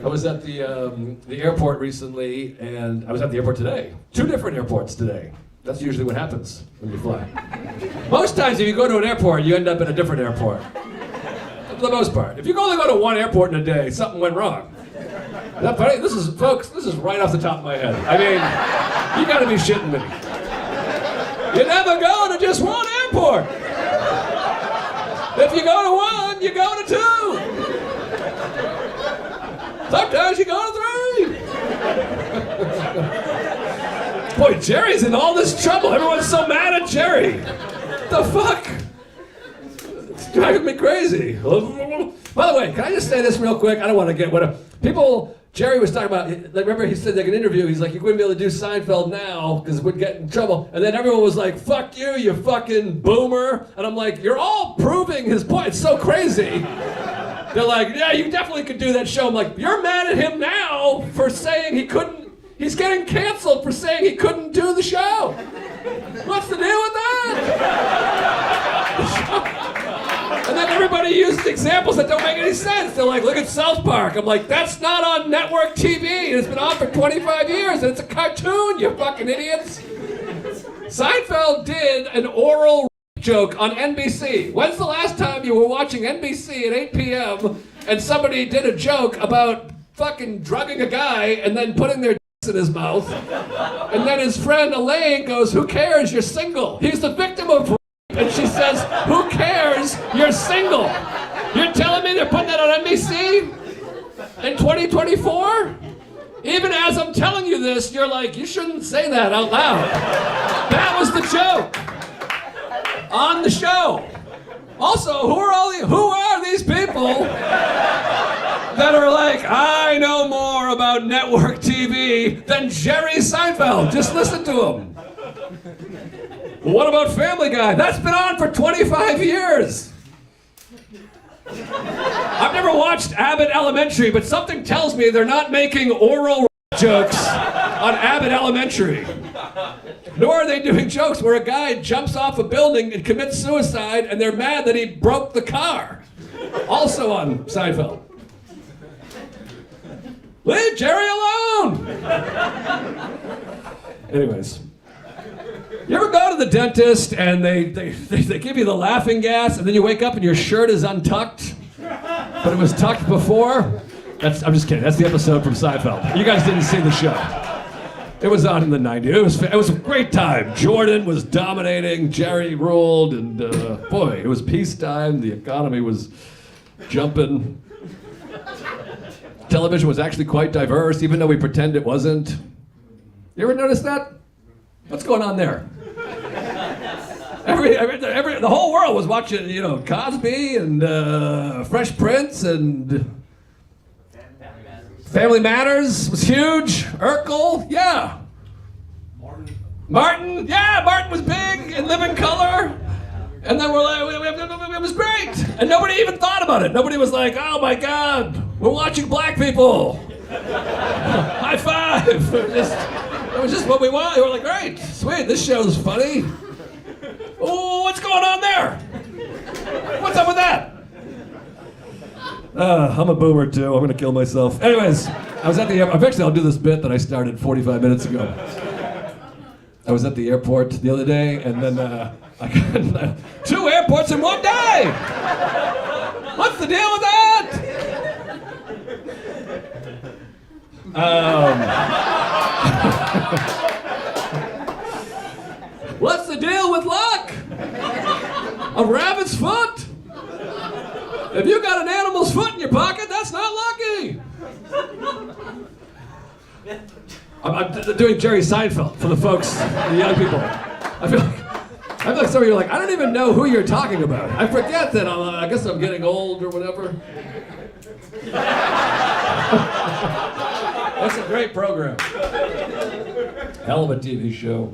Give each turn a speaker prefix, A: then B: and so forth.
A: I was at the airport recently, and I was at the airport today. 2 different airports today. That's usually what happens when you fly. Most times if you go to an airport, you end up in a different airport. For the most part. If you only go to one airport in a day, something went wrong. Is that funny? This is, folks, this is right off the top of my head. I mean, you gotta be shitting me. You never go to just one airport. If you go to one, you go to 2. Sometimes you go to 3. Boy, Jerry's in all this trouble. Everyone's so mad at Jerry. What the fuck? It's driving me crazy. By the way, can I just say this real quick? I don't want to get people. Jerry was talking about. Remember, he said like an interview. He's like, you wouldn't be able to do Seinfeld now because we'd get in trouble. And then everyone was like, "Fuck you, you fucking boomer." And I'm like, you're all proving his point. It's so crazy. They're like, yeah, you definitely could do that show. I'm like, you're mad at him now for saying he couldn't. He's getting canceled for saying he couldn't do the show. What's the deal with that? And then everybody uses examples that don't make any sense. They're like, look at South Park. I'm like, that's not on network TV. It's been on for 25 years, and it's a cartoon, you fucking idiots. Seinfeld did an oral joke on NBC. When's the last time you were watching NBC at 8 p.m. and somebody did a joke about fucking drugging a guy and then putting their in his mouth, and then his friend Elaine goes, who cares, you're single. He's the victim of rape, and she says, who cares, you're single. You're telling me they're putting that on NBC in 2024? Even as I'm telling you this, you're like, you shouldn't say that out loud. That was the joke on the show. Also, who are these people that are like, I know more about network TV than Jerry Seinfeld? Just listen to him. What about Family Guy? That's been on for 25 years. I've never watched Abbott Elementary, but something tells me they're not making oral jokes on Abbott Elementary. Nor are they doing jokes where a guy jumps off a building and commits suicide and they're mad that he broke the car. Also on Seinfeld. Leave Jerry alone! Anyways. You ever go to the dentist and they give you the laughing gas and then you wake up and your shirt is untucked, but it was tucked before? I'm just kidding. That's the episode from Seinfeld. You guys didn't see the show. It was on in the 90s. It was a great time. Jordan was dominating, Jerry ruled, and boy, it was peacetime. The economy was jumping. Television was actually quite diverse, even though we pretend it wasn't. You ever notice that? What's going on there? The whole world was watching, Cosby and Fresh Prince and Family Matters was huge. Urkel, yeah. Martin, yeah, Martin was big in Living Color. And then we're like, it was great. And nobody even thought about it. Nobody was like, oh my God, we're watching black people. High five. It was just what we wanted. We were like, great, sweet, this show's funny. Oh, what's going on there? What's up with that? I'm a boomer too. I'm gonna kill myself. Anyways, I was at the airport. Eventually, I'll do this bit that I started 45 minutes ago. I was at the airport the other day, and then I got 2 airports in one day. What's the deal with that? What's the deal with luck? A rabbit's foot? If you got an animal's foot in your pocket, that's not lucky. I'm doing Jerry Seinfeld for the folks, the young people. I feel like some of you are like, I don't even know who you're talking about. I forget that I guess I'm getting old or whatever. That's a great program. Hell of a TV show.